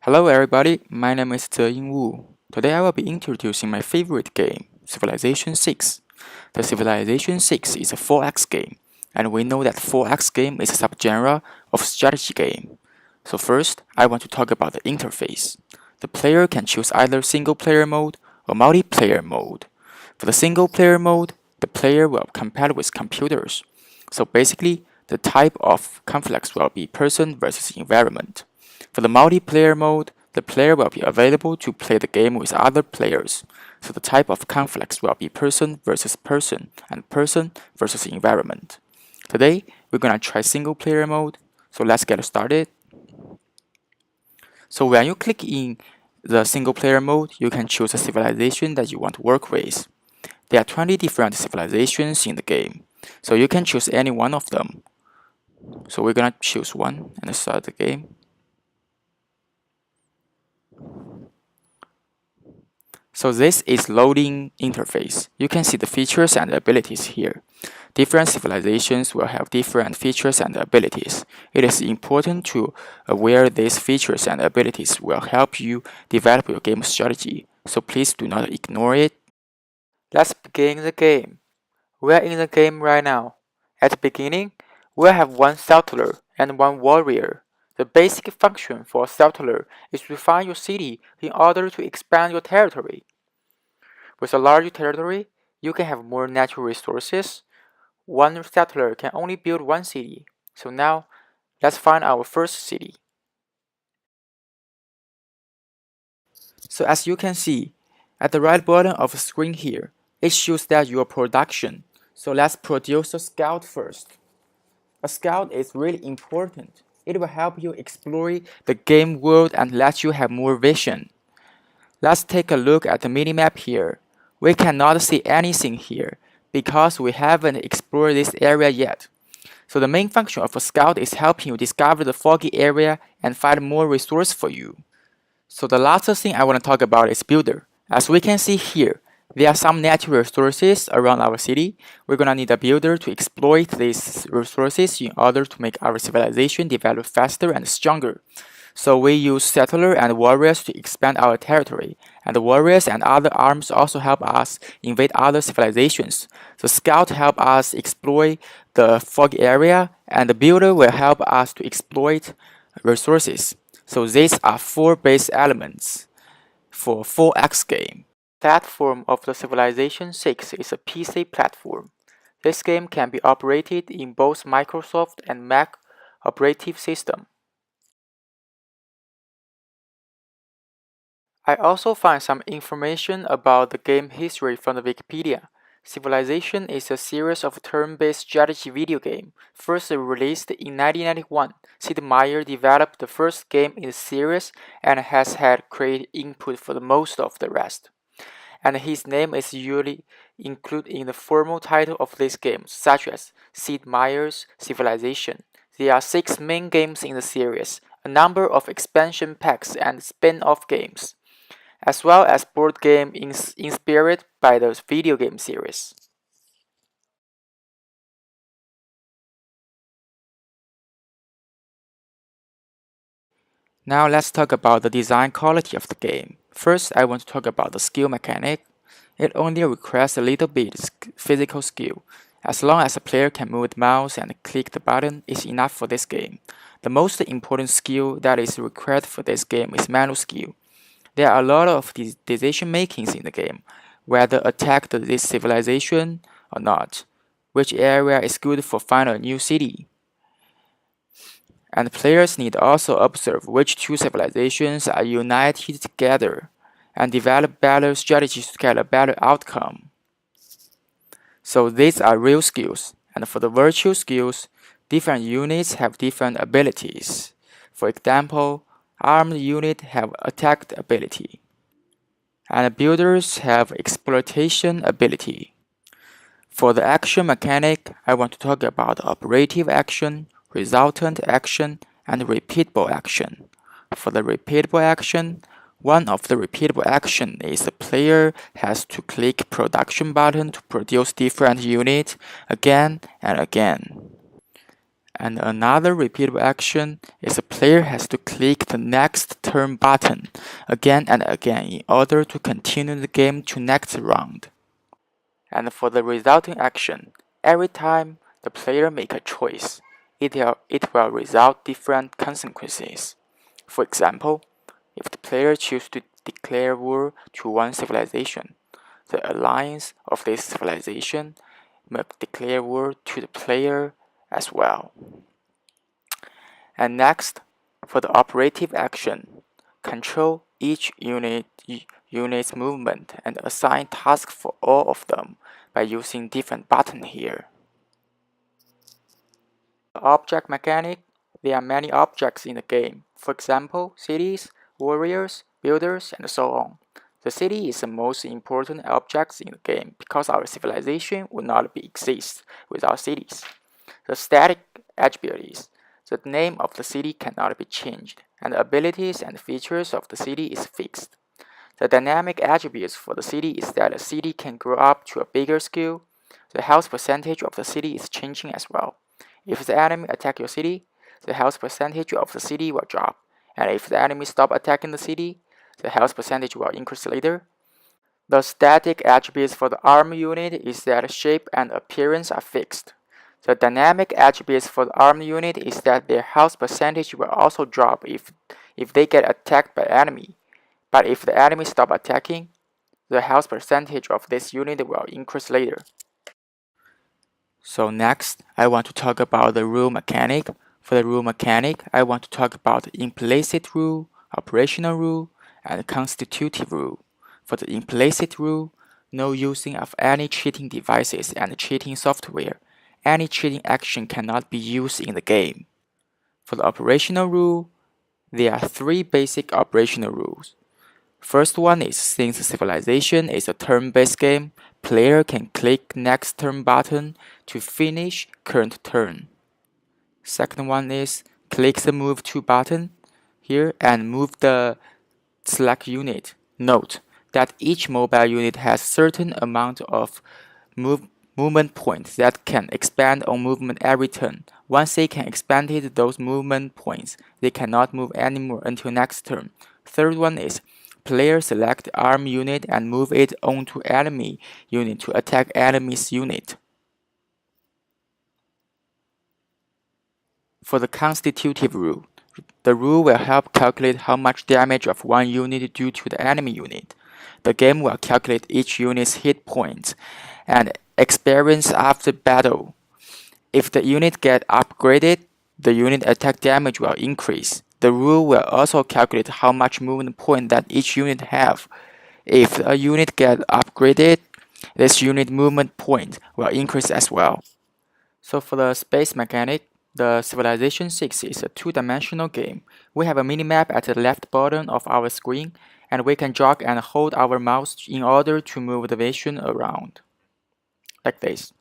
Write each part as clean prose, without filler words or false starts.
Hello everybody, my name is Zeying Wu. Today I will be introducing my favorite game, Civilization 6. The Civilization 6 is a 4X game, and we know that 4X game is a subgenre of strategy game. So first, I want to talk about the interface. The player can choose either single player mode or multiplayer mode. For the single player mode, the player will compete with computers. So basically, the type of conflicts will be person versus environment. For the multiplayer mode, the player will be available to play the game with other players. So the type of conflicts will be person versus person and person versus environment. Today, we're gonna try single player mode. So let's get started. So when you click in the single player mode, you can choose a civilization that you want to work with. There are 20 different civilizations in the game, so you can choose any one of them. So we're gonna choose one and start the game. So this is loading interface. You can see the features and abilities here. Different civilizations will have different features and abilities. It is important to aware these features and abilities will help you develop your game strategy. So please do not ignore it. Let's begin the game. We are in the game right now. At the beginning, we have one settler and one warrior. The basic function for a settler is to find your city in order to expand your territory. With a larger territory, you can have more natural resources. One settler can only build one city. So now, let's find our first city. So as you can see, at the right bottom of the screen here, it shows that your production. So let's produce a scout first. A scout is really important. It will help you explore the game world and let you have more vision. Let's take a look at the minimap here. We cannot see anything here because we haven't explored this area yet. So the main function of a scout is helping you discover the foggy area and find more resource for you. So the last thing I want to talk about is builder. As we can see here, there are some natural resources around our city. We're gonna need a builder to exploit these resources in order to make our civilization develop faster and stronger. So we use settler and warriors to expand our territory, and the warriors and other arms also help us invade other civilizations. The scout help us exploit the foggy area, and the builder will help us to exploit resources. So these are four base elements for 4X game. Platform of the Civilization 6 is a PC platform. This game can be operated in both Microsoft and Mac operative system. I also find some information about the game history from the Wikipedia. Civilization is a series of turn-based strategy video game, first released in 1991. Sid Meier developed the first game in the series and has had creative input for the most of the rest. And his name is usually included in the formal title of these games, such as Sid Meier's Civilization. There are 6 main games in the series, a number of expansion packs and spin-off games, as well as board game inspired by the video game series. Now let's talk about the design quality of the game. First, I want to talk about the skill mechanic. It only requires a little bit physical skill. As long as a player can move the mouse and click the button, it's enough for this game. The most important skill that is required for this game is manual skill. There are a lot of decision makings in the game, whether attack this civilization or not, which area is good for finding a new city. And players need to also observe which two civilizations are united together and develop better strategies to get a better outcome. So these are real skills, and for the virtual skills, different units have different abilities. For example, armed units have attack ability, and builders have exploitation ability. For the action mechanic, I want to talk about operative action, resultant action, and repeatable action. For the repeatable action, one of the repeatable action is the player has to click production button to produce different units again and again. And another repeatable action is the player has to click the next turn button again and again in order to continue the game to next round. And for the resulting action, every time the player make a choice, it will result different consequences. For example, if the player chooses to declare war to one civilization, the alliance of this civilization may declare war to the player as well. And next, for the operative action, control each unit's movement and assign tasks for all of them by using different buttons here. The object mechanic, there are many objects in the game. For example, cities, warriors, builders, and so on. The city is the most important object in the game because our civilization would not exist without cities. The static attributes, the name of the city cannot be changed, and the abilities and features of the city is fixed. The dynamic attributes for the city is that the city can grow up to a bigger scale. The health percentage of the city is changing as well. If the enemy attack your city, the health percentage of the city will drop, and if the enemy stop attacking the city, the health percentage will increase later. The static attributes for the arm unit is that shape and appearance are fixed. The dynamic attributes for the arm unit is that their health percentage will also drop if they get attacked by enemy. But if the enemy stop attacking, the health percentage of this unit will increase later. So next, I want to talk about the rule mechanic. For the rule mechanic, I want to talk about the implicit rule, operational rule, and constitutive rule. For the implicit rule, no using of any cheating devices and cheating software. Any cheating action cannot be used in the game. For the operational rule, there are three basic operational rules. First one is, since Civilization is a turn-based game, player can click next turn button to finish current turn. Second one is, click the move to button here and move the select unit. Note that each mobile unit has certain amount of movement points that can expand on movement every turn. Once they can expand those movement points, they cannot move anymore until next turn. Third one is, player select arm unit and move it onto enemy unit to attack enemy's unit. For the constitutive rule, the rule will help calculate how much damage of one unit due to the enemy unit. The game will calculate each unit's hit points and experience after battle. If the unit get upgraded, the unit attack damage will increase. The rule will also calculate how much movement point that each unit have. If a unit get upgraded, this unit movement point will increase as well. So for the space mechanic, the Civilization 6 is a two-dimensional game. We have a minimap at the left bottom of our screen, and we can drag and hold our mouse in order to move the vision around, like this.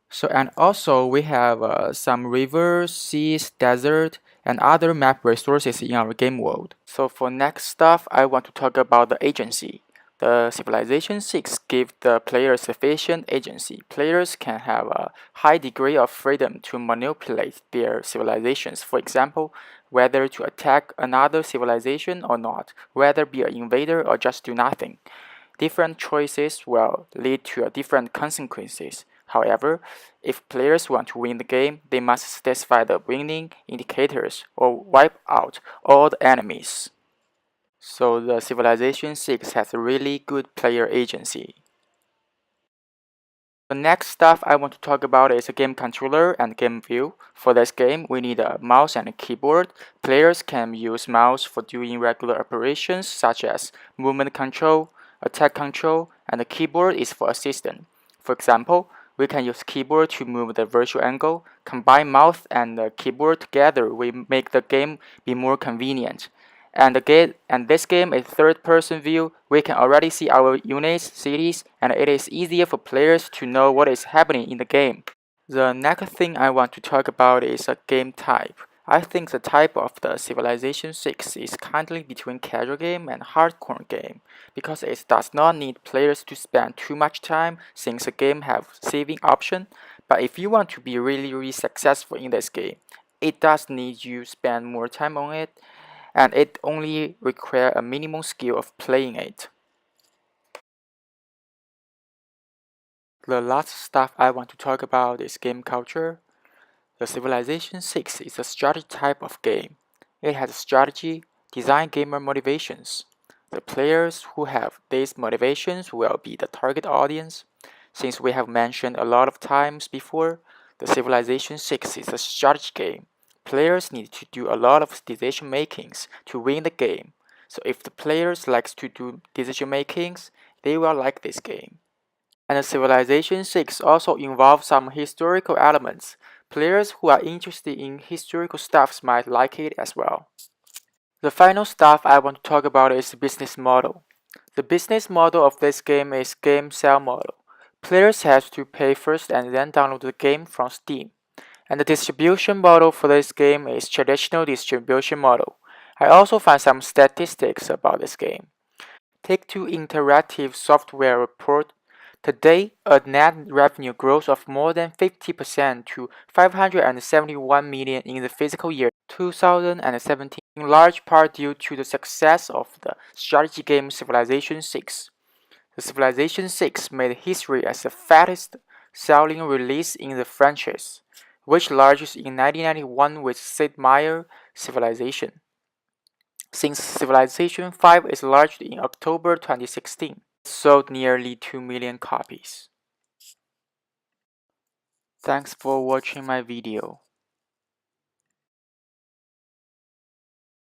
So, and also we have some rivers, seas, desert, and other map resources in our game world. So for next stuff, I want to talk about the agency. The Civilization 6 gives the player sufficient agency. Players can have a high degree of freedom to manipulate their civilizations. For example, whether to attack another civilization or not, whether be an invader or just do nothing. Different choices will lead to different consequences. However, if players want to win the game, they must satisfy the winning indicators or wipe out all the enemies. So the Civilization 6 has a really good player agency. The next stuff I want to talk about is a game controller and game view. For this game, we need a mouse and a keyboard. Players can use mouse for doing regular operations such as movement control, attack control, and the keyboard is for assistant. For example, we can use keyboard to move the virtual angle. Combine mouse and the keyboard together, we make the game be more convenient. And this game is third-person view. We can already see our units, cities, and it is easier for players to know what is happening in the game. The next thing I want to talk about is a game type. I think the type of the Civilization 6 is kindly between casual game and hardcore game because it does not need players to spend too much time since the game have saving option, But if you want to be really successful in this game, it does need you spend more time on it, and it only requires a minimum skill of playing it. The last stuff I want to talk about is game culture. The Civilization 6 is a strategy type of game. It has strategy, design gamer motivations. The players who have these motivations will be the target audience. Since we have mentioned a lot of times before, the Civilization 6 is a strategy game. Players need to do a lot of decision makings to win the game. So if the players likes to do decision makings, they will like this game. And Civilization 6 also involves some historical elements. Players who are interested in historical stuffs might like it as well. The final stuff I want to talk about is the business model. The business model of this game is game sale model. Players have to pay first and then download the game from Steam. And the distribution model for this game is traditional distribution model. I also found some statistics about this game. Take-Two Interactive Software report today a net revenue growth of more than 50% to 571 million in the fiscal year 2017, in large part due to the success of the strategy game Civilization 6. The Civilization 6 made history as the fastest selling release in the franchise, which launched in 1991 with Sid Meier's Civilization. Since Civilization 5 is launched in October 2016, it sold nearly 2 million copies. Thanks for watching my video.